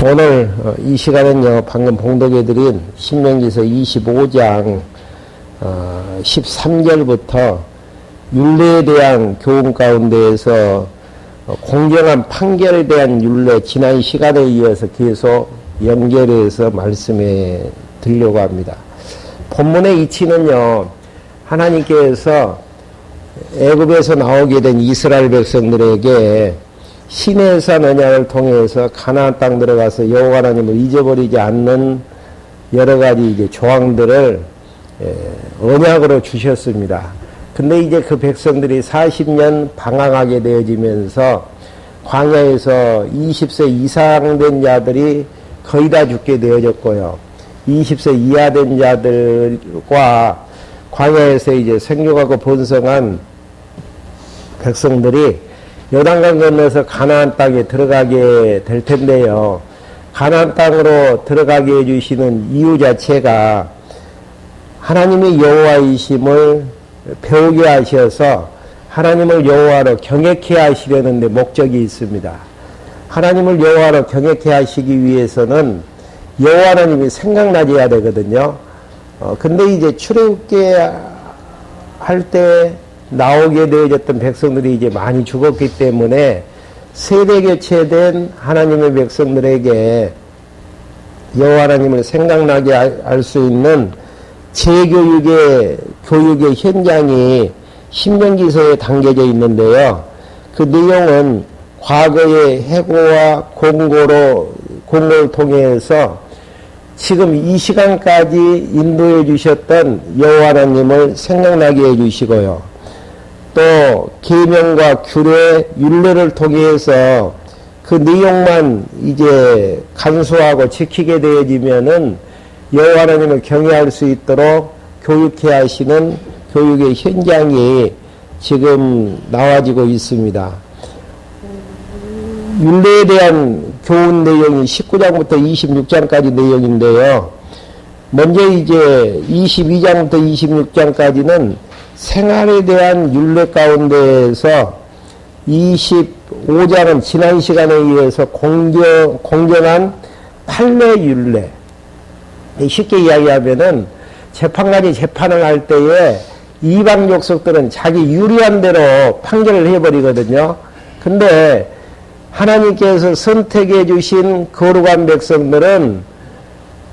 오늘 이 시간은요, 방금 봉독해드린 신명기서 25장 13절부터 율례에 대한 교훈 가운데에서 공정한 판결에 대한 율례, 지난 시간에 이어서 계속 연결해서 말씀해 드리려고 합니다. 본문의 이치는요, 하나님께서 애굽에서 나오게 된 이스라엘 백성들에게 시내산 언약을 통해서 가나안 땅 들어가서 여호와 하나님을 잊어버리지 않는 여러 가지 이제 조항들을 언약으로 주셨습니다. 근데 이제 그 백성들이 40년 방황하게 되어지면서 광야에서 20세 이상 된 자들이 거의 다 죽게 되어졌고요. 20세 이하 된 자들과 광야에서 이제 생육하고 번성한 백성들이 요단강 건너서 가나안 땅에 들어가게 될 텐데요. 가나안 땅으로 들어가게 해주시는 이유 자체가 하나님의 여호와이심을 배우게 하셔서 하나님을 여호와로 경외케 하시려는 데 목적이 있습니다. 하나님을 여호와로 경외케 하시기 위해서는 여호와 하나님이 생각나야 되거든요. 근데 이제 출애굽게 할 때 나오게 되어졌던 백성들이 이제 많이 죽었기 때문에 세대 교체된 하나님의 백성들에게 여호와 하나님을 생각나게 할 수 있는 교육의 현장이 신명기서에 담겨져 있는데요. 그 내용은 과거의 해고와 공고를 통해서 지금 이 시간까지 인도해 주셨던 여호와 하나님을 생각나게 해 주시고요. 또 계명과 규례, 율례를 통해서 그 내용만 이제 간수하고 지키게 되어지면은 여호와 하나님을 경외할 수 있도록 교육해 하시는 교육의 현장이 지금 나와지고 있습니다. 율례에 대한 교훈 내용이 19장부터 26장까지 내용인데요. 먼저 이제 22장부터 26장까지는 생활에 대한 율례 가운데에서 25장은 지난 시간에 의해서 공정한 판례 율례. 쉽게 이야기하면은 재판관이 재판을 할 때에 이방 족속들은 자기 유리한 대로 판결을 해버리거든요. 근데 하나님께서 선택해 주신 거룩한 백성들은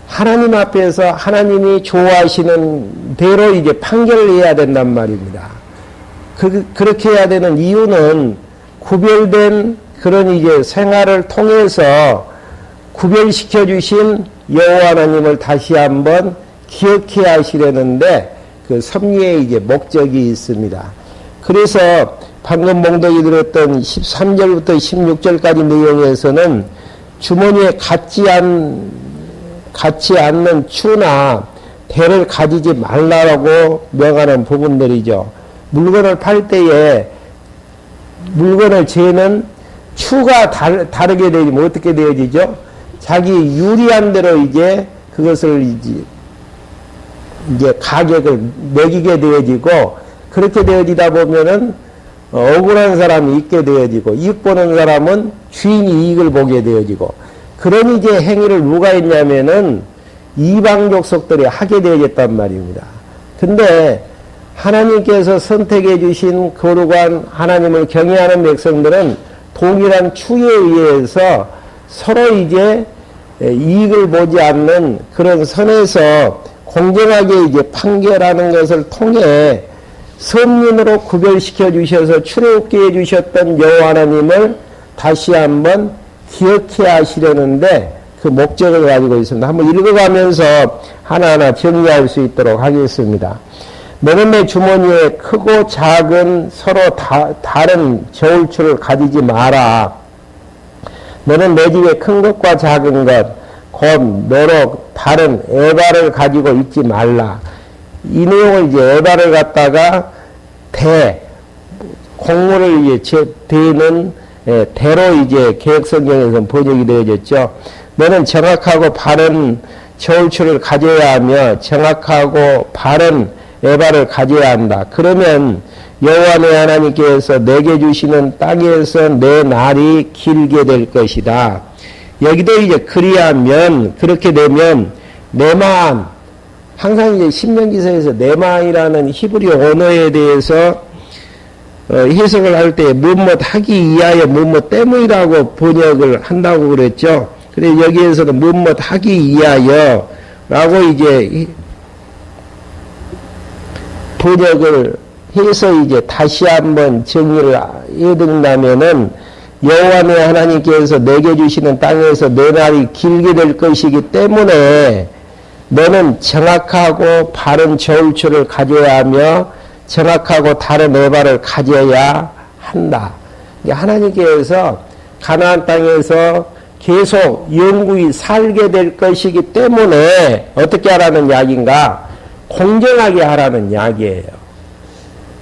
하나님 앞에서 하나님이 좋아하시는 대로 이제 판결을 해야 된단 말입니다. 그렇게 해야 되는 이유는 구별된 그런 이제 생활을 통해서 구별시켜 주신 여호와 하나님을 다시 한번 기억해 하시려는데 그 섭리의 이제 목적이 있습니다. 그래서 방금 봉독이 들었던 13절부터 16절까지 내용에서는 주머니에 갖지 않는 추나 대를 가지지 말라고 명하는 부분들이죠. 물건을 팔 때에 물건을 재는 추가 다르게 되면 어떻게 되어지죠? 자기 유리한 대로 이제 그것을 이제 가격을 매기게 되어지고, 그렇게 되어지다 보면은 억울한 사람이 있게 되어지고, 이익 보는 사람은 주인이 이익을 보게 되어지고, 그런 이제 행위를 누가 했냐면은 이방 족속들이 하게 되어졌단 말입니다. 근데 하나님께서 선택해 주신 거룩한 하나님을 경외하는 백성들은 동일한 추에 의해서 서로 이제 이익을 보지 않는 그런 선에서 공정하게 이제 판결하는 것을 통해 선민으로 구별시켜 주셔서 출애굽게 해 주셨던 여호와 하나님을 다시 한번 기억해 하시려는데 그 목적을 가지고 있습니다. 한번 읽어가면서 하나하나 정리할 수 있도록 하겠습니다. 너는 내 주머니에 크고 작은 서로 다른 저울추를 가지지 마라. 너는 내 집에 큰 것과 작은 것, 곧 너로 다른 에바를 가지고 있지 말라. 이 내용을 이제 에바를 갖다가 공물을 이제 대는 대로 이제 개혁성경에서 번역이 되어졌죠. 너는 정확하고 바른 저울추를 가져야 하며 정확하고 바른 에바를 가져야 한다. 그러면 여호와 내 하나님께서 내게 주시는 땅에서 내 날이 길게 될 것이다. 여기도 이제 그리하면, 그렇게 되면 네만, 항상 이제 신명기서에서 네만이라는 히브리 언어에 대해서 해석을 할 때 무엇 하기 위하여 무엇 때문이라고 번역을 한다고 그랬죠. 그래서 여기에서는 무엇 하기 위하여 라고 이제 번역을 해서 이제 다시 한번 정의를 해드린다면은 여호와 내 하나님께서 내게 주시는 땅에서 내 날이 길게 될 것이기 때문에 너는 정확하고 바른 저울추를 가져야 하며 정확하고 다른 에바를 가져야 한다. 하나님께서 가나안 땅에서 계속 영구히 살게 될 것이기 때문에 어떻게 하라는 이야기인가? 공정하게 하라는 이야기예요.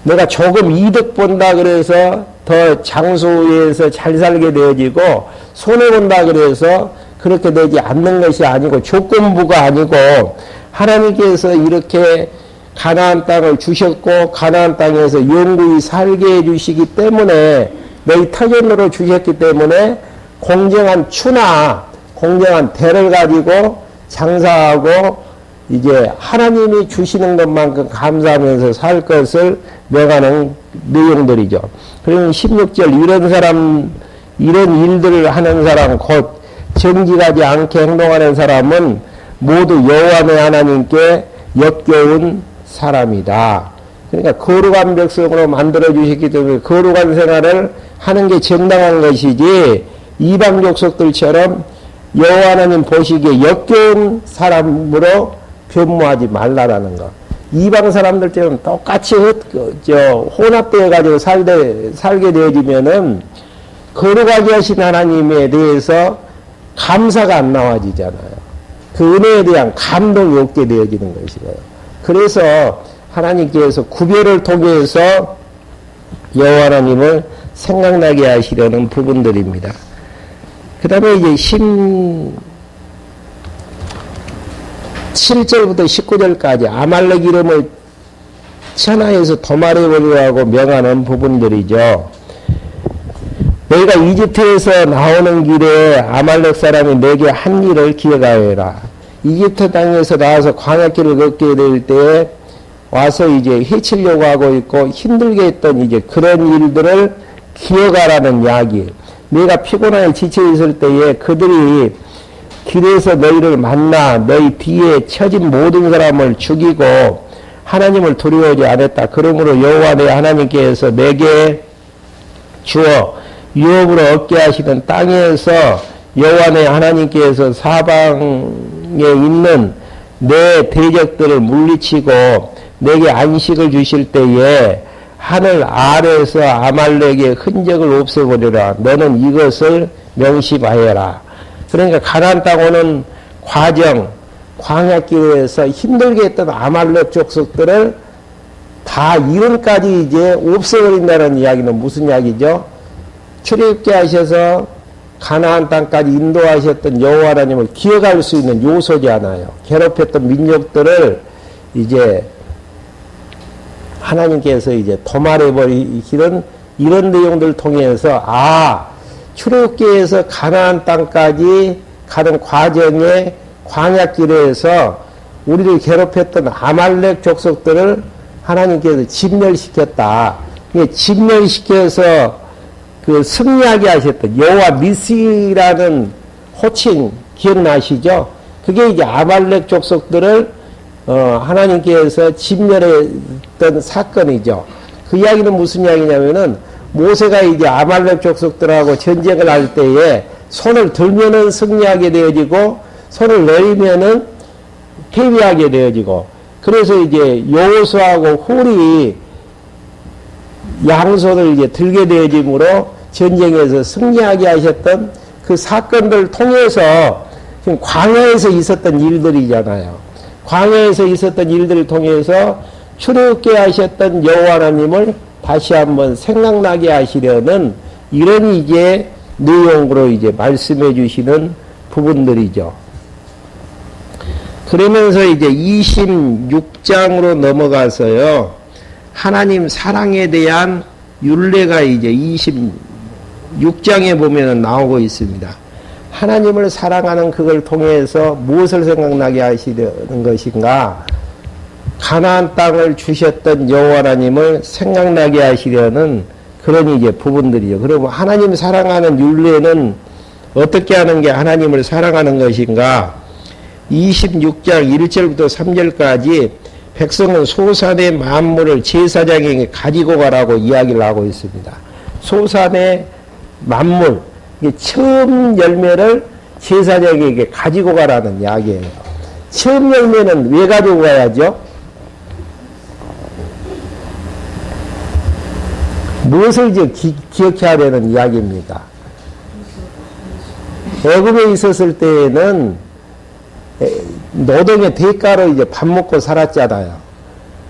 내가 조금 이득 본다 그래서 더 장소에서 잘 살게 되어지고 손해본다 그래서 그렇게 되지 않는 것이 아니고 조건부가 아니고 하나님께서 이렇게 가나안 땅을 주셨고 가나안 땅에서 영구히 살게 해주시기 때문에 너희 터전으로 주셨기 때문에 공정한 추나 공정한 대를 가지고 장사하고 이제 하나님이 주시는 것만큼 감사하면서 살 것을 명하는 내용들이죠. 그러면 16절 이런 사람 이런 일들을 하는 사람 곧 정직하지 않게 행동하는 사람은 모두 여호와 내 하나님께 역겨운 사람이다. 그러니까 거룩한 백성으로 만들어 주셨기 때문에 거룩한 생활을 하는 게 정당한 것이지 이방 족속들처럼 여호와 하나님 보시기에 역겨운 사람으로 변모하지 말라라는 거. 이방 사람들처럼 똑같이 혼합되어 가지고 살게 되어지면은 거룩하게 하신 하나님에 대해서 감사가 안 나와지잖아요. 그 은혜에 대한 감동이 없게 되어지는 것이에요. 그래서 하나님께서 구별을 통해서 여호와 하나님을 생각나게 하시려는 부분들입니다. 그 다음에 이제 17절부터 19절까지 아말렉 이름을 천하에서 도말해버리라고 명하는 부분들이죠. 너희가 이집트에서 나오는 길에 아말렉 사람이 내게 한 일을 기억하여라. 이집트 땅에서 나와서 광야길을 걷게 될 때에 와서 이제 해치려고 하고 있고 힘들게 했던 이제 그런 일들을 기억하라는 이야기. 내가 피곤하게 지쳐 있을 때에 그들이 길에서 너희를 만나 너희 뒤에 처진 모든 사람을 죽이고 하나님을 두려워하지 않았다. 그러므로 여호와 내 하나님께서 내게 주어 유업으로 얻게 하시는 땅에서 여호와 내 하나님께서 사방에 있는 내 대적들을 물리치고 내게 안식을 주실 때에 하늘 아래에서 아말렉의 흔적을 없애버리라. 너는 이것을 명심하여라. 그러니까 가나안 땅 오는 과정, 광야길에서 힘들게 했던 아말렉 족속들을 다 이름까지 이제 없애버린다는 이야기는 무슨 이야기죠? 출애굽게 하셔서 가나안 땅까지 인도하셨던 여호와 하나님을 기억할 수 있는 요소잖아요. 괴롭혔던 민족들을 이제 하나님께서 이제 도말해버리시는 이런 내용들을 통해서 출애굽기에서 가나안 땅까지 가는 과정에 광야길에서 우리를 괴롭혔던 아말렉 족속들을 하나님께서 진멸시켰다. 진멸시켜서 그 승리하게 하셨던 여호와 니시라는 호칭 기억나시죠? 그게 이제 아말렉 족속들을 하나님께서 진멸했던 사건이죠. 그 이야기는 무슨 이야기냐면은 모세가 이제 아말렉 족속들하고 전쟁을 할 때에 손을 들면은 승리하게 되어지고 손을 내리면은 패배하게 되어지고 그래서 이제 여호수아하고 훌이 양손을 이제 들게 되어짐으로 전쟁에서 승리하게 하셨던 그 사건들을 통해서 지금 광야에서 있었던 일들이잖아요. 광야에서 있었던 일들을 통해서 출애굽게 하셨던 여호와 하나님을 다시 한번 생각나게 하시려는 이런 이제 내용으로 이제 말씀해 주시는 부분들이죠. 그러면서 이제 26장으로 넘어가서요. 하나님 사랑에 대한 율례가 이제 26장에 보면 나오고 있습니다. 하나님을 사랑하는 그걸 통해서 무엇을 생각나게 하시려는 것인가? 가나안 땅을 주셨던 여호와 하나님을 생각나게 하시려는 그런 이제 부분들이죠. 그러면 하나님 사랑하는 율례는 어떻게 하는 게 하나님을 사랑하는 것인가? 26장 1절부터 3절까지 백성은 소산의 만물을 제사장에게 가지고 가라고 이야기를 하고 있습니다. 소산의 만물, 처음 열매를 제사장에게 가지고 가라는 이야기예요. 처음 열매는 왜 가지고 가야죠? 무엇을 이제 기억해야 되는 이야기입니까? 애굽에 있었을 때에는 노동의 대가로 이제 밥 먹고 살았잖아요.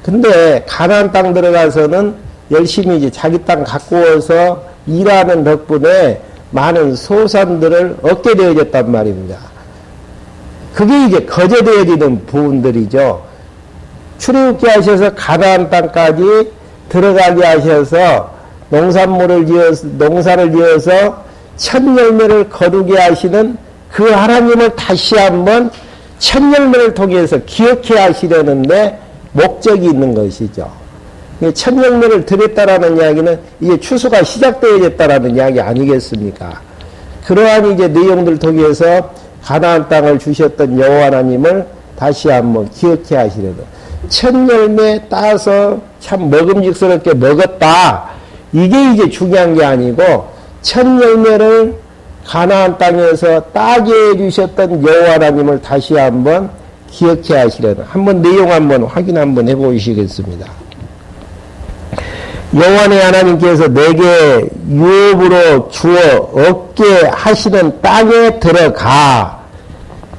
근데 가나안 땅 들어가서는 열심히 이제 자기 땅 갖고 와서 일하는 덕분에 많은 소산들을 얻게 되어졌단 말입니다. 그게 이제 거저되어지는 부분들이죠. 출애굽게 하셔서 가나안 땅까지 들어가게 하셔서 농산물을 지어서, 농사를 지어서 첫 열매를 거두게 하시는 그 하나님을 다시 한번 첫 열매를 통해서 기억해 하시려는데 목적이 있는 것이죠. 첫 열매를 드렸다라는 이야기는 이제 추수가 시작되어졌다라는 이야기 아니겠습니까? 그러한 이제 내용들 통해서 가나안 땅을 주셨던 여호와 하나님을 다시 한번 기억해 하시려는 첫 열매 따서 참 먹음직스럽게 먹었다. 이게 이제 중요한 게 아니고 첫 열매를 가나안 땅에서 따게 해주셨던 여호와 하나님을 다시 한번 기억해 하시려는 한번 내용 한번 확인 한번 해보시겠습니다. 여호와의 하나님께서 내게 유업으로 주어 얻게 하시는 땅에 들어가.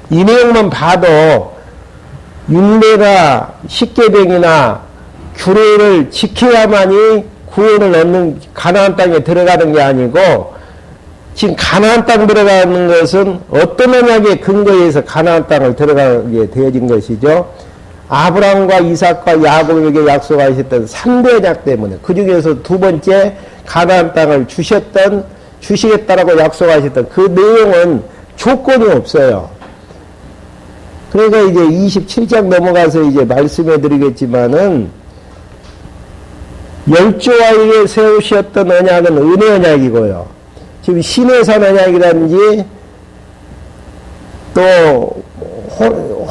이 내용만 봐도 율례나 십계명이나 규례를 지켜야만이 구원을 얻는 가나안 땅에 들어가는 게 아니고 지금 가나안 땅 들어가는 것은 어떤 언약의 근거에서 가나안 땅을 들어가게 되어진 것이죠. 아브라함과 이삭과 야곱에게 약속하셨던 3대 언약 때문에 그 중에서 두 번째 가나안 땅을 주시겠다라고 약속하셨던 그 내용은 조건이 없어요. 그러니까 이제 27장 넘어가서 이제 말씀해 드리겠지만은 열조와에게 세우셨던 언약은 은혜 언약이고요. 지금 시내산 언약이라든지 또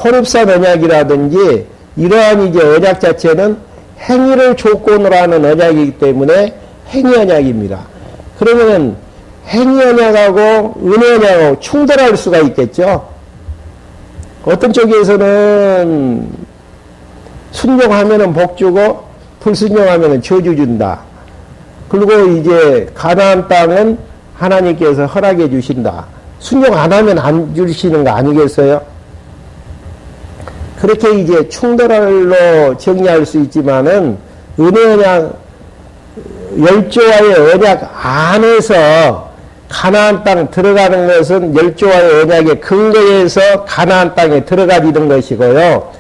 호렙산 언약이라든지 이러한 이제 언약 자체는 행위를 조건으로 하는 언약이기 때문에 행위 언약입니다. 그러면 행위 언약하고 은혜 언약하고 충돌할 수가 있겠죠. 어떤 쪽에서는 순종하면은 복 주고 불순종하면은 저주 준다. 그리고 이제 가나안 땅은 하나님께서 허락해 주신다. 순종 안 하면 안 주시는 거 아니겠어요? 그렇게 이제 충돌로 정리할 수 있지만은 은혜 언약 열조와의 언약 안에서 가나안 땅 들어가는 것은 열조와의 언약의 근거에서 가나안 땅에 들어가지는 것이고요.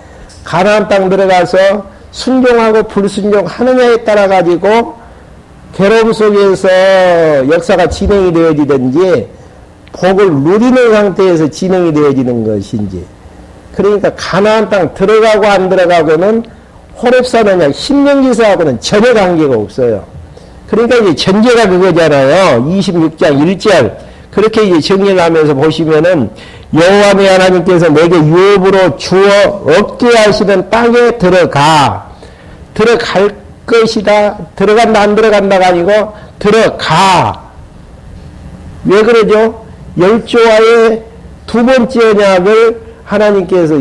가나안 땅 들어가서 순종하고 불순종하느냐에 따라 가지고 괴로움 속에서 역사가 진행이 되어지든지 복을 누리는 상태에서 진행이 되어지는 것인지. 그러니까 가나안 땅 들어가고 안 들어가고는 호렙산 언약 신명기사하고는 전혀 관계가 없어요. 그러니까 이제 전제가 그거잖아요. 26장 1절 그렇게 이제 정리를 하면서 보시면은 여호와 내 하나님께서 내게 유업으로 주어 얻게 하시는 땅에 들어갈 것이다. 들어간다 안 들어간다가 아니고 들어가. 왜 그러죠? 열조와의 두 번째 언약을 하나님께서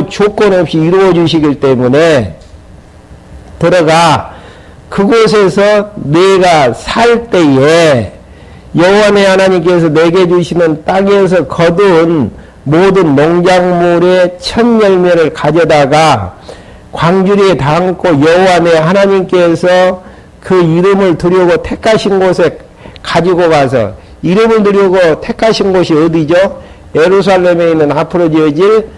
조건 없이 이루어 주시기 때문에 들어가. 그곳에서 내가 살 때에 여호와 내 하나님께서 내게 주시는 땅에서 거둔 모든 농작물의 첫 열매를 가져다가 광주리에 담고 여호와 내 하나님께서 그 이름을 드리고 택하신 곳에 가지고 가서 이름을 드리고 택하신 곳이 어디죠? 예루살렘에 있는 앞으로 지어질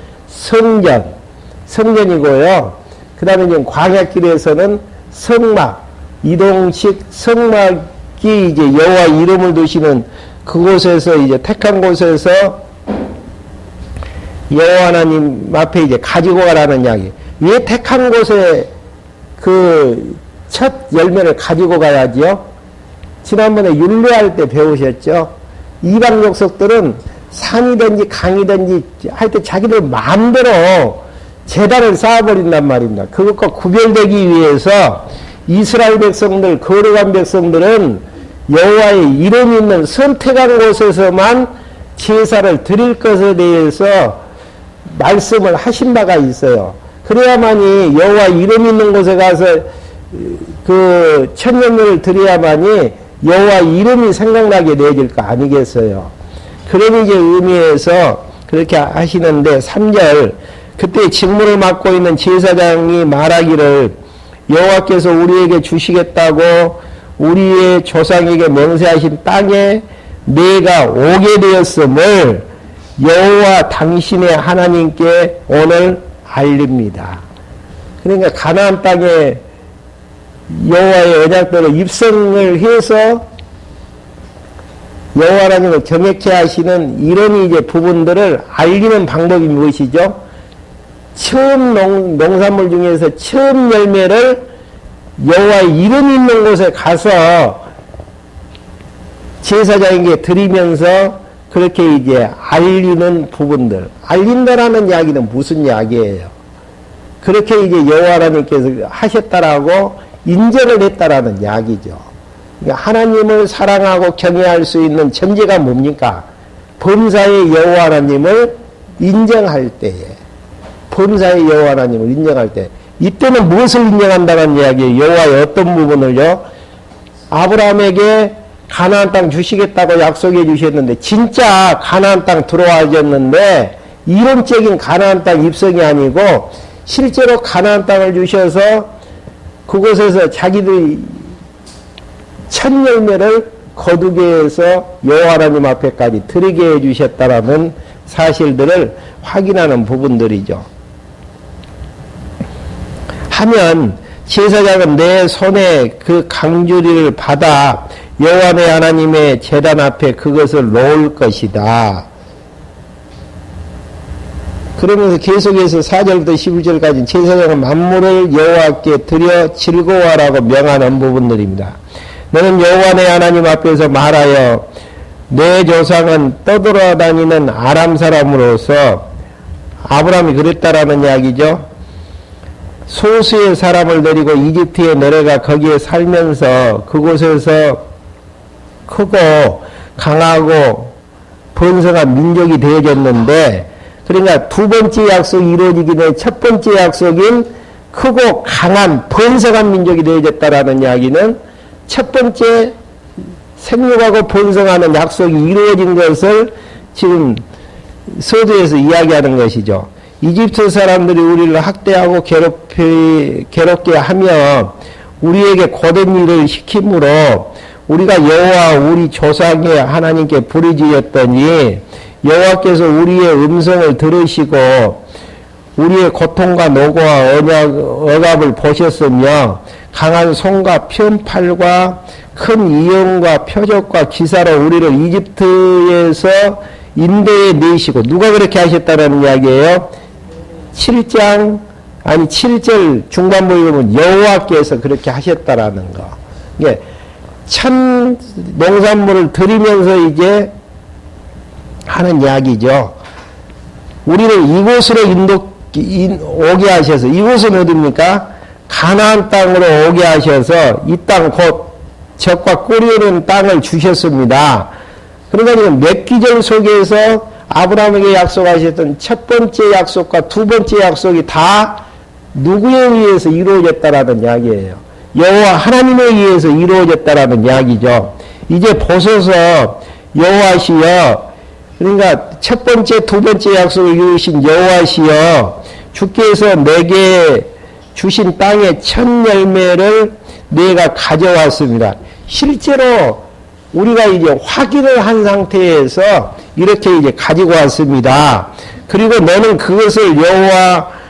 성전이고요. 그 다음에 이제 광야길에서는 성막, 이동식 성막이 이제 여호와 이름을 두시는 그곳에서 이제 택한 곳에서 여호와 하나님 앞에 이제 가지고 가라는 이야기. 왜 택한 곳에 그 첫 열매를 가지고 가야지요? 지난번에 율례할 때 배우셨죠? 이방 족속들은 산이든지 강이든지 할 때 자기들 마음대로 제단을 쌓아버린단 말입니다. 그것과 구별되기 위해서 이스라엘 백성들, 거룩한 백성들은 여호와의 이름이 있는 선택한 곳에서만 제사를 드릴 것에 대해서 말씀을 하신 바가 있어요. 그래야만이 여호와 이름 있는 곳에 가서 그 천년을 드려야만이 여호와 이름이 생각나게 되어질 거 아니겠어요. 그런 이제 의미에서 그렇게 하시는데 3절 그때 직무를 맡고 있는 제사장이 말하기를 여호와께서 우리에게 주시겠다고 우리의 조상에게 맹세하신 땅에 내가 오게 되었음을 여호와 당신의 하나님께 오늘 알립니다. 그러니까 가나안 땅에 여호와의 언약대로 입성을 해서 여호와 하나님을 경외케 하시는 이런 이제 부분들을 알리는 방법이 무엇이죠? 처음 농산물 중에서 처음 열매를 여호와의 이름 있는 곳에 가서 제사장에게 드리면서 그렇게 이제 알리는 부분들. 알린다라는 이야기는 무슨 이야기예요? 그렇게 이제 여호와 하나님께서 하셨다라고 인정을 했다라는 이야기죠. 그러니까 하나님을 사랑하고 경외할 수 있는 전제가 뭡니까? 범사의 여호와 하나님을 인정할 때에, 범사의 여호와 하나님을 인정할 때, 이때는 무엇을 인정한다는 이야기예요? 여호와의 어떤 부분을요? 아브라함에게 가나안 땅 주시겠다고 약속해 주셨는데 진짜 가나안 땅 들어와졌는데 이론적인 가나안 땅 입성이 아니고 실제로 가나안 땅을 주셔서 그곳에서 자기들이 첫 열매를 거두게 해서 여호와 하나님 앞에까지 드리게 해주셨다라는 사실들을 확인하는 부분들이죠. 하면 제사장은 내 손에 그 강주리를 받아 여호와 내 하나님의 제단 앞에 그것을 놓을 것이다. 그러면서 계속해서 4절부터 11절까지 제사장은 만물을 여호와께 드려 즐거워하라고 명하는 부분들입니다. 너는 여호와 내 하나님 앞에서 말하여 내 조상은 떠돌아다니는 아람 사람으로서 아브라함이 그랬다라는 이야기죠. 소수의 사람을 데리고 이집트에 내려가 거기에 살면서 그곳에서 크고 강하고 번성한 민족이 되어졌는데 그러니까 두 번째 약속이 이루어지기 전에 첫 번째 약속인 크고 강한 번성한 민족이 되어졌다라는 이야기는 첫 번째 생육하고 번성하는 약속이 이루어진 것을 지금 서두에서 이야기하는 것이죠. 이집트 사람들이 우리를 학대하고 괴롭게 하며 우리에게 고된 일을 시키므로 우리가 여호와 우리 조상의 하나님께 부르짖었더니 여호와께서 우리의 음성을 들으시고 우리의 고통과 노고와 억압을 보셨으며 강한 손과 편팔과 큰 이용과 표적과 기사로 우리를 이집트에서 인도에 내시고 누가 그렇게 하셨다는 이야기예요? 7절 중반부에 보면 여호와께서 그렇게 하셨다라는 거. 이게 참 농산물을 드리면서 이제 하는 이야기죠. 우리를 이곳으로 오게 하셔서, 이곳은 어디입니까? 가나안 땅으로 오게 하셔서 이 땅 곧 젖과 꿀이 흐르는 땅을 주셨습니다. 그러니까 몇 기절 속에서 아브라함에게 약속하셨던 첫 번째 약속과 두 번째 약속이 다 누구에 의해서 이루어졌다라는 이야기예요. 여호와 하나님에 의해서 이루어졌다라는 이야기죠. 이제 보소서 여호와시여, 그러니까 첫 번째, 두 번째 약속을 이루신 여호와시여, 주께서 내게 주신 땅의 첫 열매를 내가 가져왔습니다. 실제로 우리가 이제 확인을 한 상태에서 이렇게 이제 가지고 왔습니다. 그리고 너는 그것을 여호와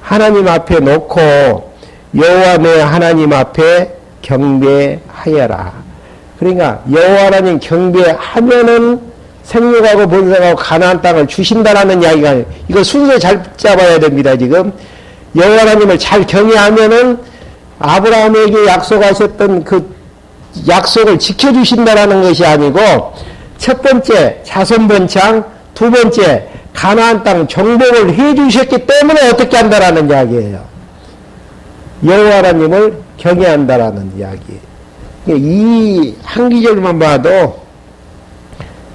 하나님 앞에 놓고 여호와 내 하나님 앞에 경배하여라. 그러니까 여호와 하나님 경배하면은 생육하고 번성하고 가나안 땅을 주신다라는 이야기가 아니에요. 이거 순서 잘 잡아야 됩니다. 지금 여호와 하나님을 잘 경외하면은 아브라함에게 약속하셨던 그 약속을 지켜주신다라는 것이 아니고, 첫 번째 자손 번창, 두 번째 가나안 땅 정복을 해주셨기 때문에 어떻게 한다라는 이야기예요. 여호와 하나님을 경외한다라는 이야기. 이 한 기절만 봐도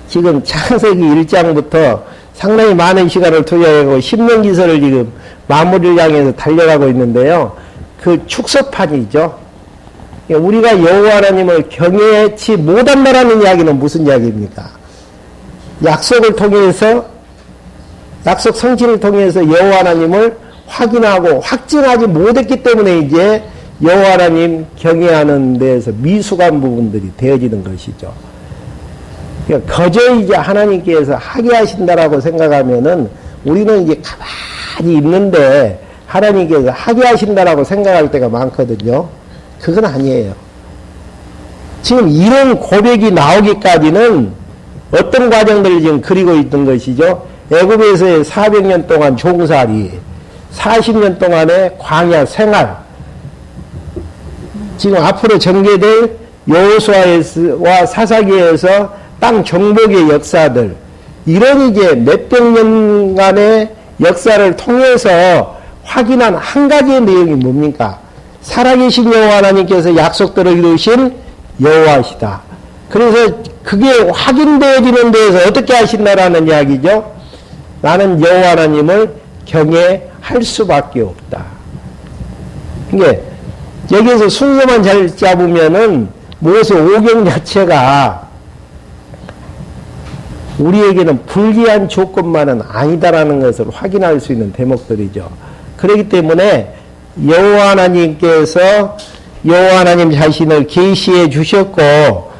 지금 창세기 1장부터 상당히 많은 시간을 투자하고 신명기서를 지금 마무리를 향해서 달려가고 있는데요. 그 축소판이죠. 우리가 여호와 하나님을 경외치 못한다라는 이야기는 무슨 이야기입니까? 약속을 통해서, 약속 성취를 통해서 여호와 하나님을 확인하고 확증하지 못했기 때문에 이제 여호와 하나님 경외하는 데에서 미숙한 부분들이 되어지는 것이죠. 그러니까 거저 이제 하나님께서 하게 하신다라고 생각하면은 우리는 이제 가만히 있는데 하나님께서 하게 하신다라고 생각할 때가 많거든요. 그건 아니에요. 지금 이런 고백이 나오기까지는 어떤 과정들을 지금 그리고 있던 것이죠. 애굽에서의 400년 동안 종살이, 40년 동안의 광야 생활, 지금 앞으로 전개될 여호수아와 사사기에서 땅 정복의 역사들, 이런 이제 몇백 년간의 역사를 통해서 확인한 한 가지의 내용이 뭡니까? 살아계신 여호와 하나님께서 약속대로 이루신 여호와시다. 그래서 그게 확인되어지는 데에서 어떻게 하신다라는 이야기죠. 나는 여호와 하나님을 경외할 수밖에 없다. 이게 여기에서 순서만 잘 잡으면은 모세 오경 자체가 우리에게는 불리한 조건만은 아니다라는 것을 확인할 수 있는 대목들이죠. 그렇기 때문에 여호와 하나님께서 여호와 하나님 자신을 계시해 주셨고,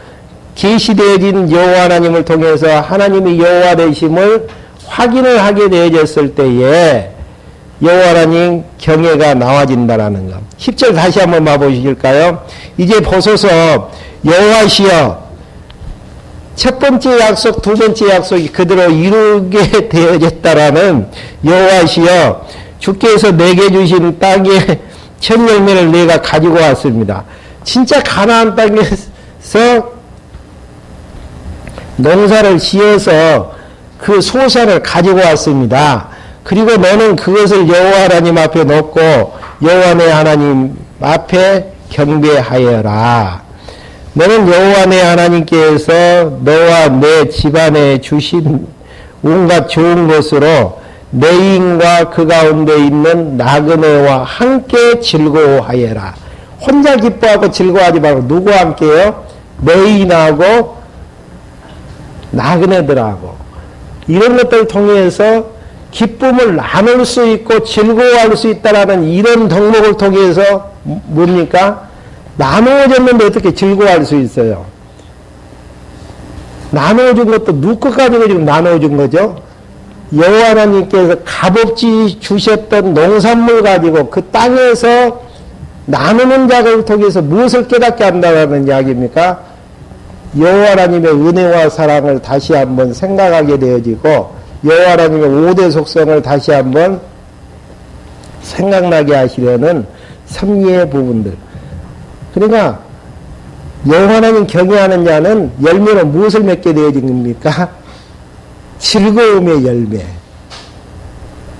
계시되어진 여호와 하나님을 통해서 하나님이 여호와 되심을 확인을 하게 되어졌을 때에 여호와 하나님 경외가 나와진다라는 것. 10절 다시 한번 봐보실까요? 이제 보소서 여호와시여, 첫 번째 약속, 두 번째 약속이 그대로 이루게 되어졌다라는 여호와시여, 주께서 내게 주신 땅의 첫 열매를 내가 가지고 왔습니다. 진짜 가나안 땅에서 농사를 지어서 그 소산을 가지고 왔습니다. 그리고 너는 그것을 여호와 하나님 앞에 놓고 여호와 내 하나님 앞에 경배하여라. 너는 여호와 내 하나님께서 너와 내 집안에 주신 온갖 좋은 것으로 내 인과 그 가운데 있는 나그네와 함께 즐거워하여라. 혼자 기뻐하고 즐거워하지 말고 누구와 함께요? 내 인하고 나그네들하고 이런 것들을 통해서 기쁨을 나눌 수 있고 즐거워할 수 있다라는 이런 덕목을 통해서 뭡니까? 나누어졌는데 어떻게 즐거워할 수 있어요? 나누어준 것도 누구 것 가지고 지금 나누어준 거죠? 여호와 하나님께서 값없이 주셨던 농산물 가지고 그 땅에서 나누는 작업을 통해서 무엇을 깨닫게 한다는 이야기입니까? 여호와 하나님의 은혜와 사랑을 다시 한번 생각하게 되어지고 여호와 하나님의 5대 속성을 다시 한번 생각나게 하시려는 섭리의 부분들. 그러니까 여호와 하나님 경외하는 자는 열매는 무엇을 맺게 되어진 겁니까? 즐거움의 열매.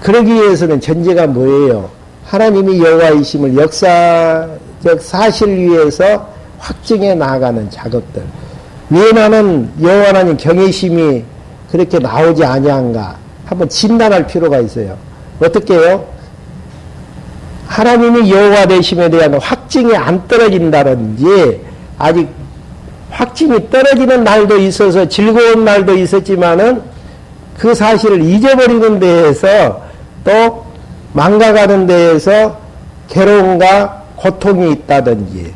그러기 위해서는 전제가 뭐예요? 하나님이 여호와이심을 역사적 사실 위에서 확증해 나아가는 작업들. 왜 나는 여호와 하나님 경외심이 그렇게 나오지 아니한가? 한번 진단할 필요가 있어요. 어떻게 해요? 하나님이 여호와 되심에 대한 확증이 안 떨어진다든지 아직 확증이 떨어지는 날도 있어서 즐거운 날도 있었지만은 그 사실을 잊어버리는 데에서 또 망가가는 데에서 괴로움과 고통이 있다든지,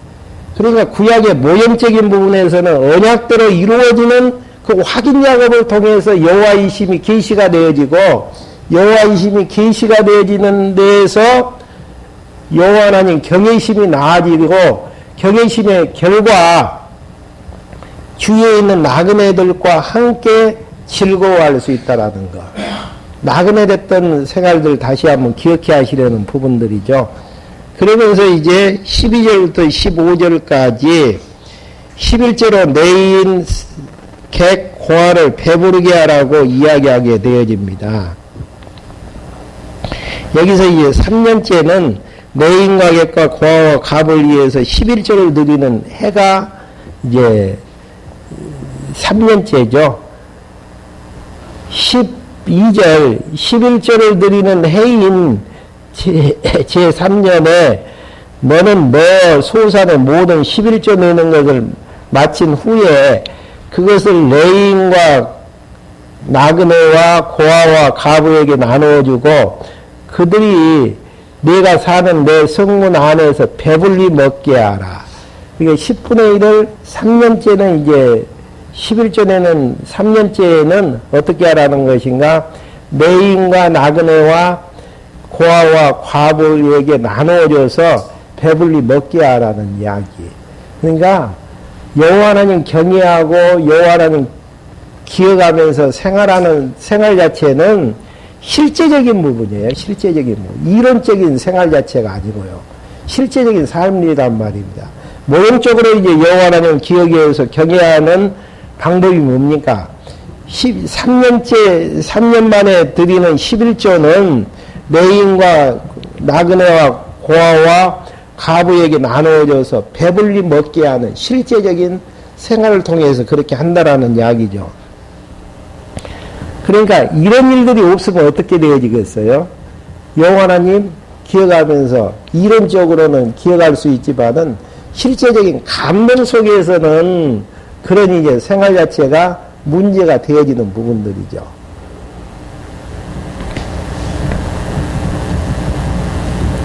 그러니까 구약의 모형적인 부분에서는 언약대로 이루어지는 그 확인 작업을 통해서 여호와이심이 계시가 되어지고, 여호와이심이 계시가 되어지는 데에서 여호와 하나님 경외심이 나아지고, 경외심의 결과 주위에 있는 나그네들과 함께 즐거워할 수 있다라는 거. 나그네 됐던 생활들 다시 한번 기억해 하시려는 부분들이죠. 그러면서 이제 12절부터 15절까지 11절로 내인 객 고아를 배부르게 하라고 이야기하게 되어집니다. 여기서 이제 3년째는 내인과 객과 고아와 갑을 위해서 11절을 드리는 해가 이제 3년째죠. 12절, 11절을 드리는 해인 제3년에 너는 너 소산의 모든 11조 내는 것을 마친 후에 그것을 레인과 나그네와 고아와 가부에게 나누어주고 그들이 내가 사는 내 성문 안에서 배불리 먹게 하라. 그러니까 10분의 1을 3년째는 이제 11조내는 3년째는 어떻게 하라는 것인가? 레인과 나그네와 고아와 과부에게 나누어줘서 배불리 먹게 하라는 이야기. 그러니까 여호와 하나님 경외하고 여호와 하나님 기억하면서 생활하는 생활 자체는 실제적인 부분이에요. 실제적인 부분. 이론적인 생활 자체가 아니고요. 실제적인 삶이란 말입니다. 모형적으로 이제 여호와 하나님 기억해서 경외하는 방법이 뭡니까? 3년 만에 드리는 11조는 레인과 나그네와 고아와 가부에게 나누어져서 배불리 먹게 하는 실제적인 생활을 통해서 그렇게 한다라는 이야기죠. 그러니까 이런 일들이 없으면 어떻게 되어지겠어요? 여호와 하나님 기억하면서 이론적으로는 기억할 수 있지만은 실제적인 감동 속에서는 그런 이제 생활 자체가 문제가 되어지는 부분들이죠.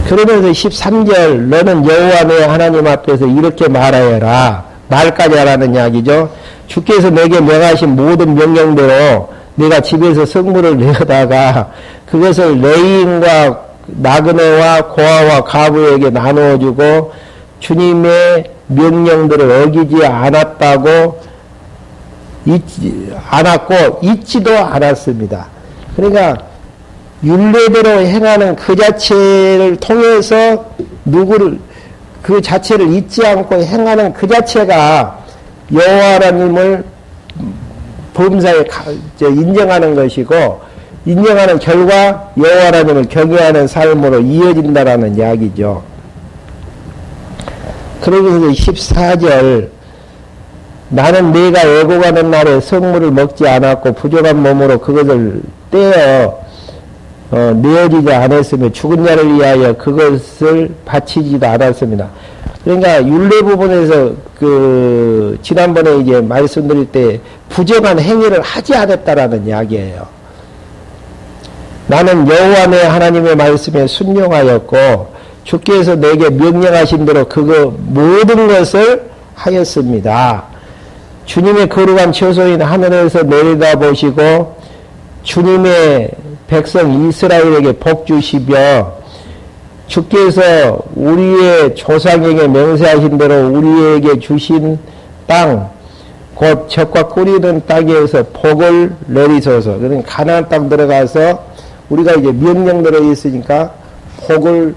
그러면서 13절 너는 여호와 내 하나님 앞에서 이렇게 말하여라. 말까지 하라는 이야기죠. 주께서 내게 명하신 모든 명령대로 내가 집에서 성물을 내어다가 그것을 레인과 나그네와 고아와 가부에게 나누어주고 주님의 명령들을 어기지 않았고 잊지도 않았습니다. 그러니까 율례대로 행하는 그 자체를 통해서 누구를 그 자체를 잊지 않고 행하는 그 자체가 여호와 하나님을 범사에 인정하는 것이고 인정하는 결과 여호와 하나님을 경외하는 삶으로 이어진다라는 이야기죠. 그러면서 14절 나는 네가 애고가는 날에 성물을 먹지 않았고 부족한 몸으로 그것을 떼어 내어지지 않았으며 죽은 자를 위하여 그것을 바치지도 않았습니다. 그러니까 율례 부분에서 지난번에 이제 말씀드릴 때 부정한 행위를 하지 않았다라는 이야기예요. 나는 여호와 내 하나님의 말씀에 순종하였고 주께서 내게 명령하신 대로 그거 모든 것을 하였습니다. 주님의 거룩한 처소인 하늘에서 내려다보시고 주님의 백성 이스라엘에게 복 주시며 주께서 우리의 조상에게 맹세하신 대로 우리에게 주신 땅, 곧 젖과 꿀이 있는 땅에서 복을 내리소서. 그러니까 가나안 땅 들어가서 우리가 이제 명령대로 있으니까 복을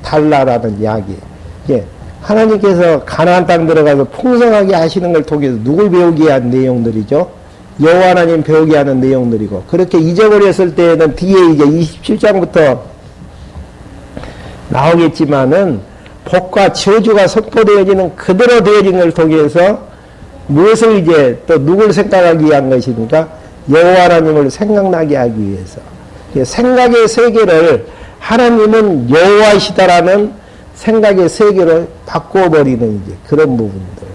달라라는 이야기. 예. 하나님께서 가나안 땅 들어가서 풍성하게 하시는 걸 통해서 누굴 배우게 한 내용들이죠? 여호와 하나님 배우게 하는 내용들이고, 그렇게 잊어버렸을 때에는 뒤에 이제 27장부터 나오겠지만은 복과 저주가 선포되어지는 그대로 되어진 걸 통해서 무엇을 이제 또 누굴 생각하기 위한 것입니까? 여호와 하나님을 생각나게 하기 위해서. 생각의 세계를 하나님은 여호와이시다라는 생각의 세계를 바꿔버리는 이제 그런 부분들.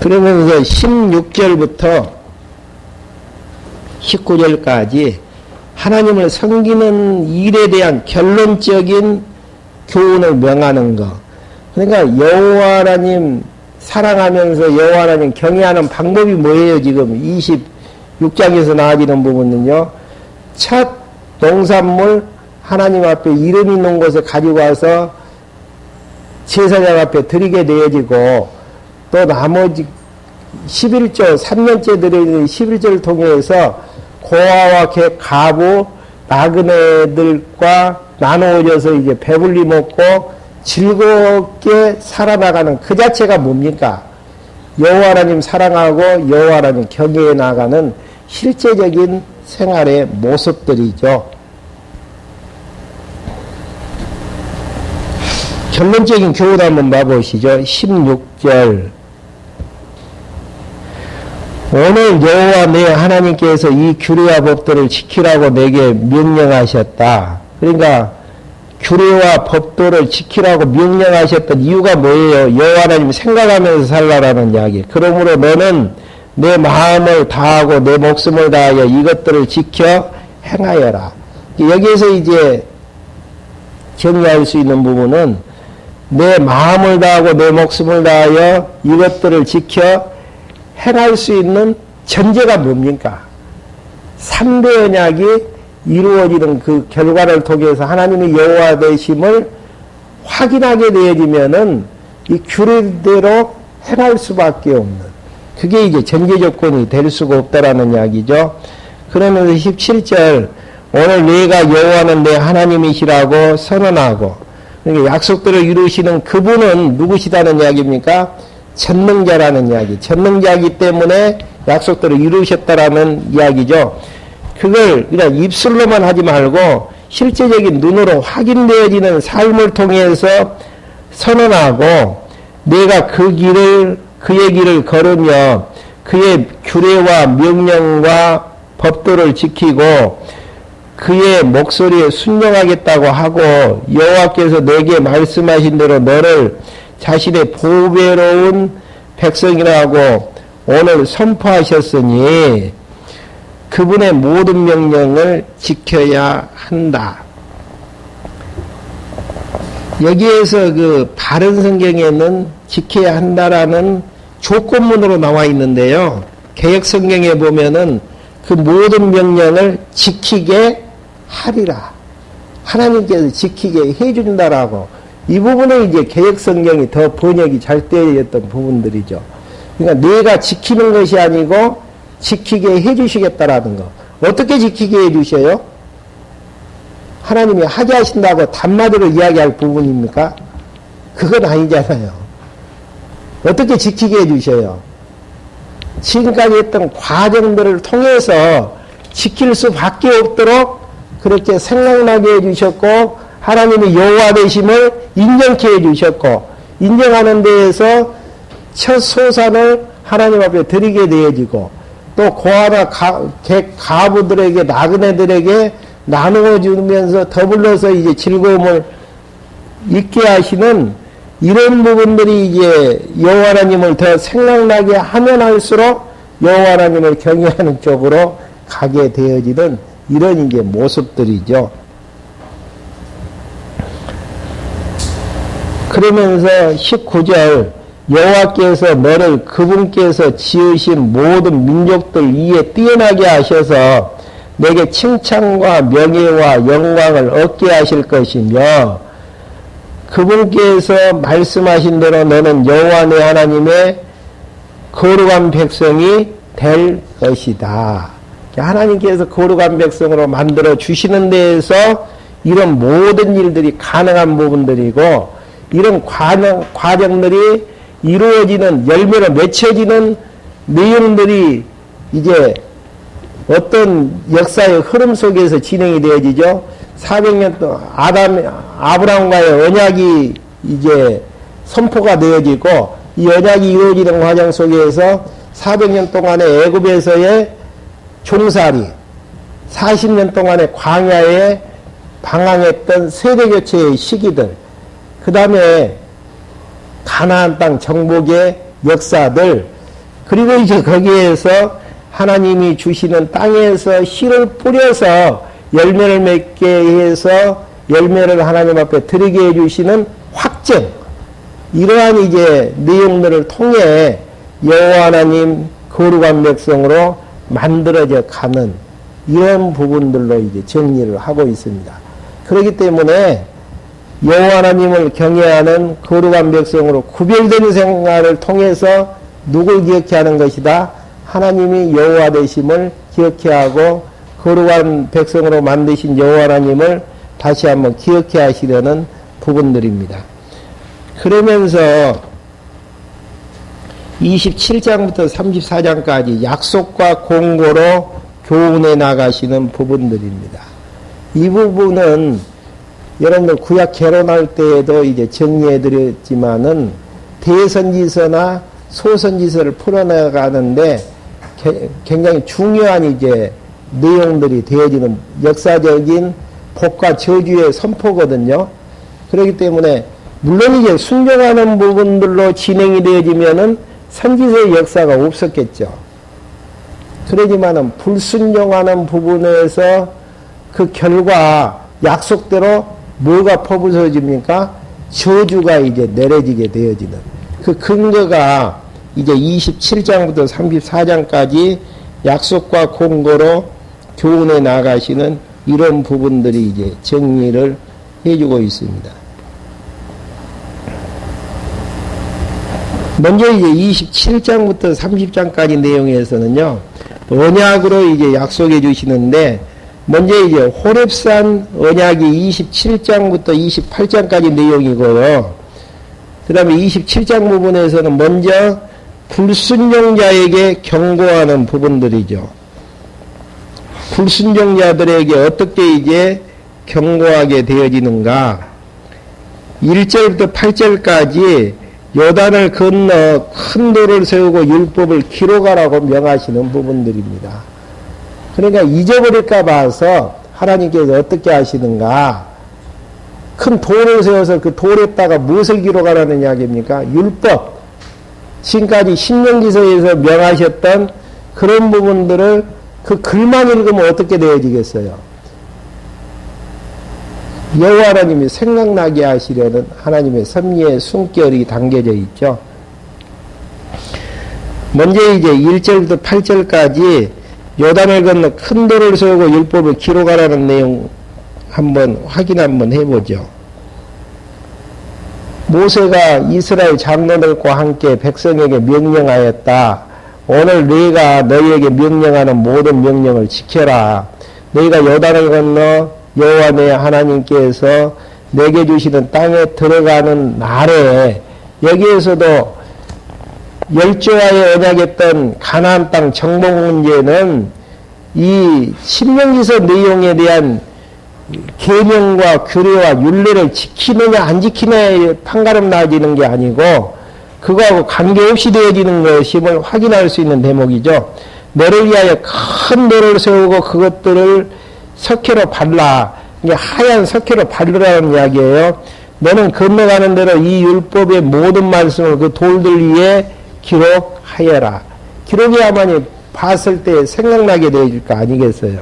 그러면서 16절부터 19절까지 하나님을 섬기는 일에 대한 결론적인 교훈을 명하는 것. 그러니까 여호와 하나님 사랑하면서 여호와 하나님 경외하는 방법이 뭐예요? 지금 26장에서 나와지는 부분은요. 첫 농산물 하나님 앞에 이름 있는 곳에 가지고 와서 제사장 앞에 드리게 되어지고 또 나머지 11조 3년째 드리는 11조를 통해서 고아와 가부 나그네들과 나누어져서 이제 배불리 먹고 즐겁게 살아나가는 그 자체가 뭡니까? 여호와 하나님 사랑하고 여호와 하나님 경외해 나가는 실제적인 생활의 모습들이죠. 결론적인 교훈 한번 봐보시죠. 16절. 오늘 여호와 내 하나님께서 이 규례와 법도를 지키라고 내게 명령하셨다. 그러니까 규례와 법도를 지키라고 명령하셨던 이유가 뭐예요? 여호와 하나님 생각하면서 살라라는 이야기. 그러므로 너는 내 마음을 다하고 내 목숨을 다하여 이것들을 지켜 행하여라. 여기에서 이제 정리할 수 있는 부분은 내 마음을 다하고 내 목숨을 다하여 이것들을 지켜 행할 수 있는 전제가 뭡니까? 3대 언약이 이루어지는 그 결과를 통해서 하나님의 여호와 되심을 확인하게 되어지면은 이 규례대로 행할 수밖에 없는 그게 이제 전제 조건이 될 수가 없다라는 이야기죠. 그러면서 17절 오늘 내가 여호와는 내 하나님이시라고 선언하고 그러니까 약속들을 이루시는 그분은 누구시다는 이야기입니까? 전능자라는 이야기. 전능자이기 때문에 약속들을 이루셨다라는 이야기죠. 그걸 그냥 입술로만 하지 말고 실제적인 눈으로 확인되어지는 삶을 통해서 선언하고 내가 그의 길을 걸으며 그의 규례와 명령과 법도를 지키고 그의 목소리에 순종하겠다고 하고 여호와께서 내게 말씀하신 대로 너를 자신의 보배로운 백성이라고 오늘 선포하셨으니 그분의 모든 명령을 지켜야 한다. 여기에서 그 바른 성경에는 지켜야 한다라는 조건문으로 나와 있는데요. 개역 성경에 보면은 그 모든 명령을 지키게 하리라. 하나님께서 지키게 해준다라고. 이 부분은 이제 개역 성경이 더 번역이 잘 되어졌던 부분들이죠. 그러니까 내가 지키는 것이 아니고 지키게 해주시겠다라는 거. 어떻게 지키게 해주셔요? 하나님이 하게 하신다고 단마디로 이야기할 부분입니까? 그건 아니잖아요. 어떻게 지키게 해주셔요? 지금까지 했던 과정들을 통해서 지킬 수밖에 없도록 그렇게 생각나게 해주셨고 하나님이 여호와 되심을 인정케 해주셨고 인정하는 데에서 첫 소산을 하나님 앞에 드리게 되어지고 또 고아나 가부들에게 나그네들에게 나누어 주면서 더불어서 이제 즐거움을 있게 하시는 이런 부분들이 이제 여호와 하나님을 더 생각나게 하면 할수록 여호와 하나님을 경외하는 쪽으로 가게 되어지는 이런 이제 모습들이죠. 그러면서 19절 여호와께서 너를 그분께서 지으신 모든 민족들 위에 뛰어나게 하셔서 내게 칭찬과 명예와 영광을 얻게 하실 것이며 그분께서 말씀하신 대로 너는 여호와 내 하나님의 거룩한 백성이 될 것이다. 하나님께서 거룩한 백성으로 만들어 주시는 데에서 이런 모든 일들이 가능한 부분들이고 이런 과정들이 이루어지는 열매로 맺혀지는 내용들이 이제 어떤 역사의 흐름 속에서 진행이 되어지죠. 400년 동안 아브라함과의 언약이 이제 선포가 되어지고 이 언약이 이루어지는 과정 속에서 400년 동안의 애굽에서의 종살이 40년 동안의 광야에 방황했던 세대교체의 시기들 그 다음에 가나안 땅 정복의 역사들 그리고 이제 거기에서 하나님이 주시는 땅에서 씨를 뿌려서 열매를 맺게 해서 열매를 하나님 앞에 드리게 해주시는 확정 이러한 이제 내용들을 통해 여호와 하나님 거룩한 백성으로 만들어져 가는 이런 부분들로 이제 정리를 하고 있습니다. 그렇기 때문에 여호와 하나님을 경외하는 거룩한 백성으로 구별된 생활을 통해서 누굴 기억해 하는 것이다? 하나님이 여호와 되심을 기억해 하고 거룩한 백성으로 만드신 여호와 하나님을 다시 한번 기억해 하시려는 부분들입니다. 그러면서 27장부터 34장까지 약속과 공고로 교훈해 나가시는 부분들입니다. 이 부분은 여러분들 구약 개론할 때에도 이제 정리해 드렸지만은 대선지서나 소선지서를 풀어나가는데 굉장히 중요한 이제 내용들이 되어지는 역사적인 복과 저주의 선포거든요. 그렇기 때문에 물론 이제 순종하는 부분들로 진행이 되어지면은 선지서의 역사가 없었겠죠. 그러지만은 불순종하는 부분에서 그 결과 약속대로 뭐가 퍼부서집니까? 저주가 이제 내려지게 되어지는 그 근거가 이제 27장부터 34장까지 약속과 공고로 교훈해 나가시는 이런 부분들이 이제 정리를 해주고 있습니다. 먼저 이제 27장부터 30장까지 내용에서는요, 언약으로 이제 약속해 주시는데, 먼저 이제 호렙산 언약이 27장부터 28장까지 내용이고요. 그 다음에 27장 부분에서는 먼저 불순종자에게 경고하는 부분들이죠. 불순종자들에게 어떻게 이제 경고하게 되어지는가. 1절부터 8절까지 요단을 건너 큰 돌을 세우고 율법을 기록하라고 명하시는 부분들입니다. 그러니까 잊어버릴까 봐서 하나님께서 어떻게 하시는가. 큰 돌을 세워서 그 돌에다가 무엇을 기록하라는 이야기입니까? 율법. 지금까지 신명기서에서 명하셨던 그런 부분들을 그 글만 읽으면 어떻게 되어지겠어요? 여호와 하나님이 생각나게 하시려는 하나님의 섭리의 숨결이 담겨져 있죠. 먼저 이제 1절부터 8절까지 요단을 건너 큰 돌을 세우고 율법을 기록하라는 내용 한번 확인 한번 해보죠. 모세가 이스라엘 장로들과 함께 백성에게 명령하였다. 오늘 너희가 너희에게 명령하는 모든 명령을 지켜라. 너희가 요단을 건너 여호와 내 하나님께서 내게 주시는 땅에 들어가는 날에 여기에서도 열조와의 언약했던 가나안 땅 정복 문제는 이 신명기서 내용에 대한 계명과 규례와 율례를 지키느냐 안 지키느냐에 판가름 나지는 게 아니고 그거하고 관계없이 되어지는 것임을 확인할 수 있는 대목이죠. 너를 위하여 큰 돌을 세우고 그것들을 석회로 발라. 이게 하얀 석회로 바르라는 이야기예요. 너는 건너가는 대로 이 율법의 모든 말씀을 그 돌들 위에 기록하여라. 기록해야만이 봤을 때 생각나게 되어질 거 아니겠어요.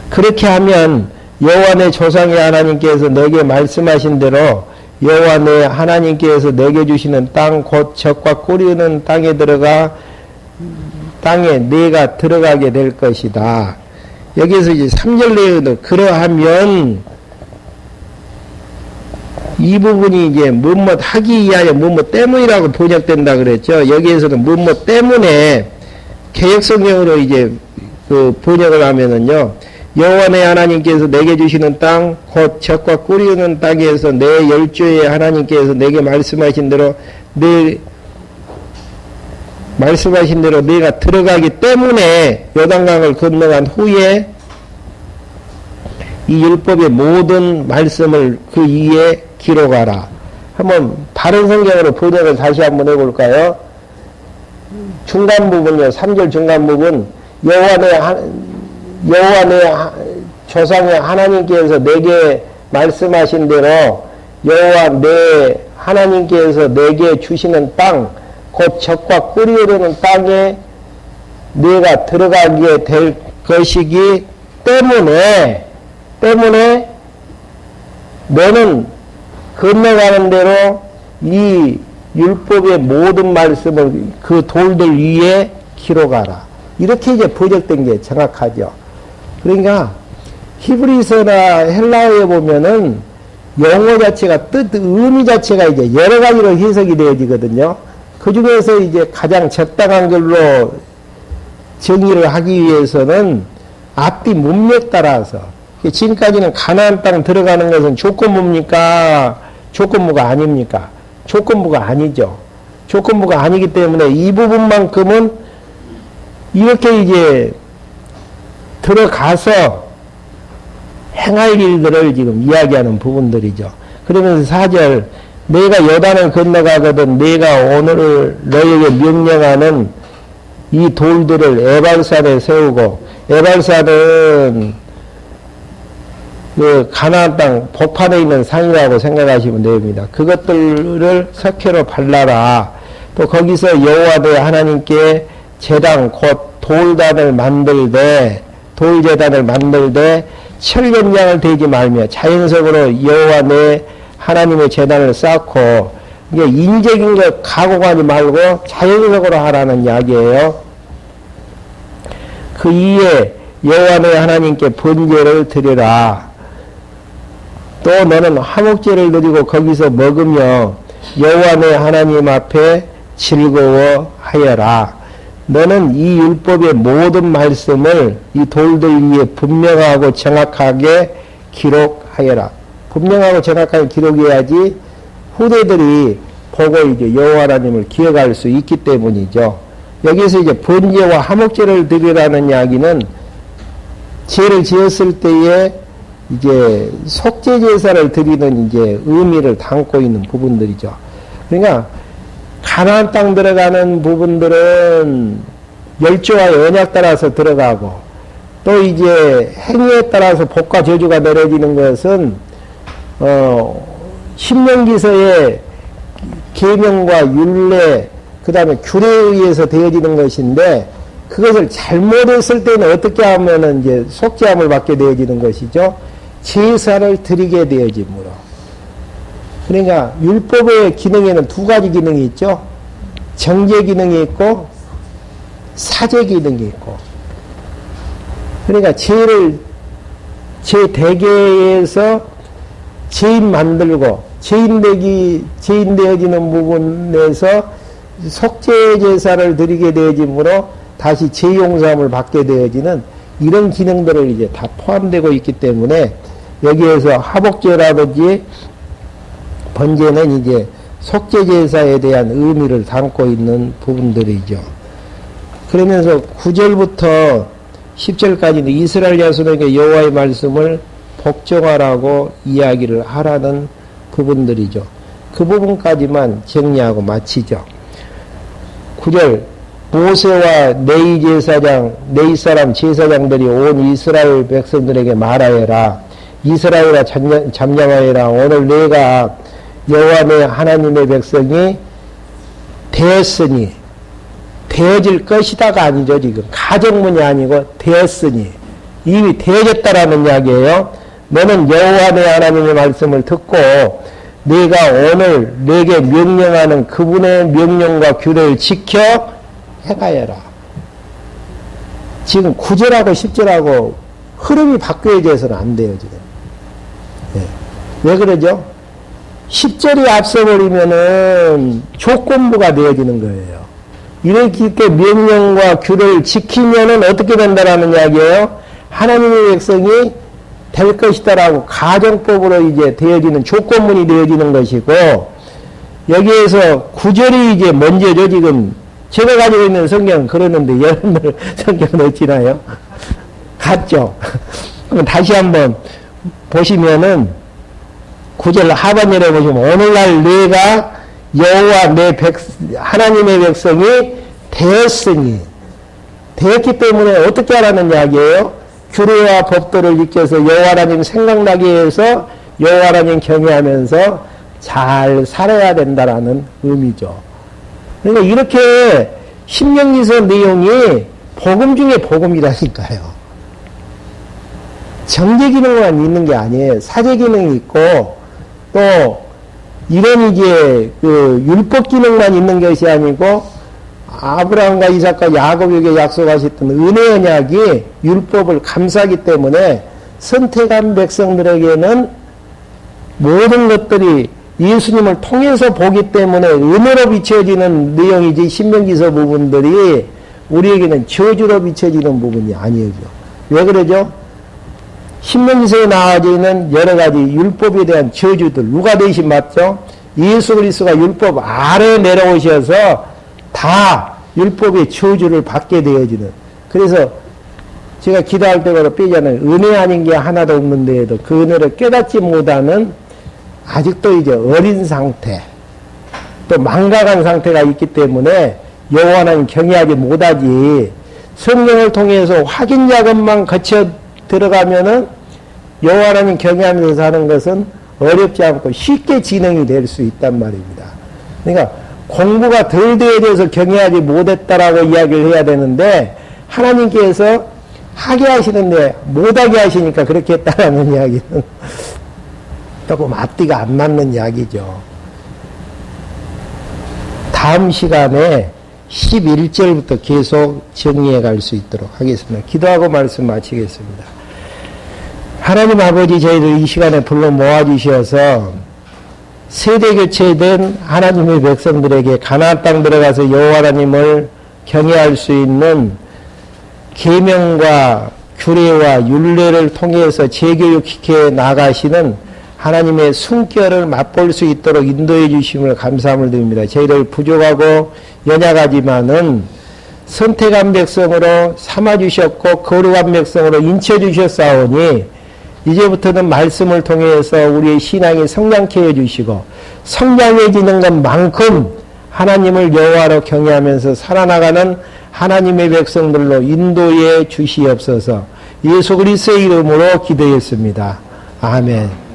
그렇게 하면 여호와 내 조상의 하나님께서 너에게 말씀하신 대로 여호와 내 하나님께서 내게 주시는 땅 곧 젖과 꿀이 흐르는 땅에 내가 들어가게 될 것이다. 여기에서 이제 3절 내에도 그러하면 이 부분이 이제 무엇 하기 위하여 무엇 때문이라고 번역된다 그랬죠. 여기에서는 무엇 때문에 개역성경으로 이제 그 번역을 하면은요. 여호와 내 하나님께서 내게 주시는 땅 곧 젖과 꿀이 흐르는 땅에서 내 열조의 하나님께서 내게 말씀하신 대로 내가 들어가기 때문에 요단강을 건너간 후에 이 율법의 모든 말씀을 그 위에 기록하라. 한번 다른 성경으로 번역을 다시 한번 해볼까요? 중간 부분요. 3절 중간 부분 여호와 내 조상의 하나님께서 내게 말씀하신 대로 여호와 내 하나님께서 내게 주시는 땅 곧 젖과 꿀이 흐르는 땅에 내가 들어가게 될 것이기 때문에 너는 건너가는 대로 이 율법의 모든 말씀을 그 돌들 위에 기록하라. 이렇게 이제 번역된 게 정확하죠. 그러니까 히브리서나 헬라어에 보면은 용어 자체가 의미 자체가 이제 여러 가지로 해석이 되어지거든요. 그 중에서 이제 가장 적당한 걸로 정의를 하기 위해서는 앞뒤 문맥 따라서 지금까지는 가나안 땅 들어가는 것은 조건부입니까? 조건부가 아닙니까? 조건부가 아니죠. 조건부가 아니기 때문에 이 부분만큼은 이렇게 이제 들어가서 행할 일들을 지금 이야기하는 부분들이죠. 그러면서 4절 내가 요단을 건너가거든 내가 오늘 너에게 명령하는 이 돌들을 에발산에 세우고 에발산은 그 가나안 땅 복판에 있는 산이라고 생각하시면 됩니다. 그것들을 석회로 발라라. 또 거기서 여호와 내 하나님께 제단 곧 돌단을 만들되 돌제단을 만들되 철연장을 대지 말며 자연적으로 여호와 내 하나님의 제단을 쌓고 이게 인적인 것 각오하지 말고 자연적으로 하라는 이야기예요. 그 이에 여호와 내 하나님께 번제를 드리라. 또 너는 화목제를 드리고 거기서 먹으며 여호와 내 하나님 앞에 즐거워하여라. 너는 이 율법의 모든 말씀을 이 돌들 위에 분명하고 정확하게 기록하여라. 분명하고 정확하게 기록해야지 후대들이 보고 이제 여호와 하나님을 기억할 수 있기 때문이죠. 여기서 이제 번제와 화목제를 드리라는 이야기는 죄를 지었을 때에 이제 속죄 제사를 드리는 이제 의미를 담고 있는 부분들이죠. 그러니까 가나안 땅 들어가는 부분들은 열조와 언약 따라서 들어가고 또 이제 행위에 따라서 복과 저주가 내려지는 것은 신명기서의 계명과 율례 그 다음에 규례에 의해서 되어지는 것인데 그것을 잘못했을 때는 어떻게 하면은 이제 속죄함을 받게 되어지는 것이죠. 제사를 드리게 되어지므로. 그러니까 율법의 기능에는 두 가지 기능이 있죠. 정죄 기능이 있고 사죄 기능이 있고. 그러니까 죄를 제 대계에서 죄인 만들고 죄인 되어지는 부분에서 속죄 제사를 드리게 되어지므로 다시 죄 용서함을 받게 되어지는 이런 기능들을 이제 다 포함되고 있기 때문에 여기에서 화복제라든지 번제는 이제 속죄 제사에 대한 의미를 담고 있는 부분들이죠. 그러면서 9절부터 10절까지는 이스라엘 자손에게 여호와의 말씀을 복종하라고 이야기를 하라는 부분들이죠. 그 부분까지만 정리하고 마치죠. 9절 모세와 네이 제사장, 네이 사람 제사장들이 온 이스라엘 백성들에게 말하여라. 이스라엘아 잠잠하여라. 오늘 내가 여호와 내 하나님의 백성이 되었으니 되어질 것이다가 아니죠. 지금 가정문이 아니고 되었으니 이미 되어졌다라는 이야기예요. 너는 여호와 내 하나님의 말씀을 듣고 내가 오늘 내게 명령하는 그분의 명령과 규례를 지켜 행하여라. 지금 9절하고 10절하고 흐름이 바뀌어져서는 안 돼요, 지금. 네. 왜 그러죠? 10절이 앞서버리면은 조건부가 되어지는 거예요. 이렇게 명령과 규례를 지키면은 어떻게 된다라는 이야기예요? 하나님의 백성이 될 것이다라고 가정법으로 이제 되어지는 조건문이 되어지는 것이고, 여기에서 9절이 이제 먼저죠, 지금. 제가 가지고 있는 성경은 그러는데, 여러분들 성경은 어찌나요? 같죠? 그럼 다시 한번 보시면은, 9절 하반절에 보시면, 오늘날 내가 여호와 내 하나님의 백성이 되었으니, 되었기 때문에 어떻게 하라는 이야기예요? 규례와 법도를 지켜서 여호와 하나님 생각나게 해서 여호와 하나님 경외하면서 잘 살아야 된다라는 의미죠. 그러니까 이렇게 신명기서 내용이 복음 중에 복음이라니까요. 정죄 기능만 있는 게 아니에요. 사죄 기능이 있고 또 이런 이제 그 율법 기능만 있는 것이 아니고 아브라함과 이삭과 야곱에게 약속하셨던 은혜 언약이 율법을 감싸기 때문에 선택한 백성들에게는 모든 것들이 예수님을 통해서 보기 때문에 은혜로 비춰지는 내용이지 신명기서 부분들이 우리에게는 저주로 비춰지는 부분이 아니죠. 왜 그러죠? 신명기서에 나와져 있는 여러 가지 율법에 대한 저주들 누가 대신 맞죠? 예수 그리스도가 율법 아래 내려오셔서 다 율법의 저주를 받게 되어지는. 그래서 제가 기도할 때마다 빼잖아요. 은혜 아닌 게 하나도 없는데에도 그 은혜를 깨닫지 못하는 아직도 이제 어린 상태, 또 망각한 상태가 있기 때문에 여호와 하나님 경외하지 못하지. 성령을 통해서 확인 작업만 거쳐 들어가면은 여호와 하나님 경외하면서 사는 것은 어렵지 않고 쉽게 진행이 될 수 있단 말입니다. 그러니까 공부가 덜 되어져서 경외하지 못했다라고 이야기를 해야 되는데 하나님께서 하게 하시는데 못하게 하시니까 그렇게 했다라는 이야기는 조금 앞뒤가 안 맞는 이야기죠. 다음 시간에 11절부터 계속 정리해 갈 수 있도록 하겠습니다. 기도하고 말씀 마치겠습니다. 하나님 아버지, 저희들 이 시간에 불러 모아주셔서 세대 교체된 하나님의 백성들에게 가나안 땅 들어가서 여호와 하나님을 경외할 수 있는 계명과 규례와 율례를 통해서 재교육시켜 나가시는 하나님의 숨결을 맛볼 수 있도록 인도해 주심을 감사함을 드립니다. 저희들 부족하고 연약하지만은 선택한 백성으로 삼아주셨고 거룩한 백성으로 인쳐주셨사오니 이제부터는 말씀을 통해서 우리의 신앙이 성장케 해주시고 성장해지는 것만큼 하나님을 여호와로 경외하면서 살아나가는 하나님의 백성들로 인도해 주시옵소서. 예수 그리스도의 이름으로 기도했습니다. 아멘.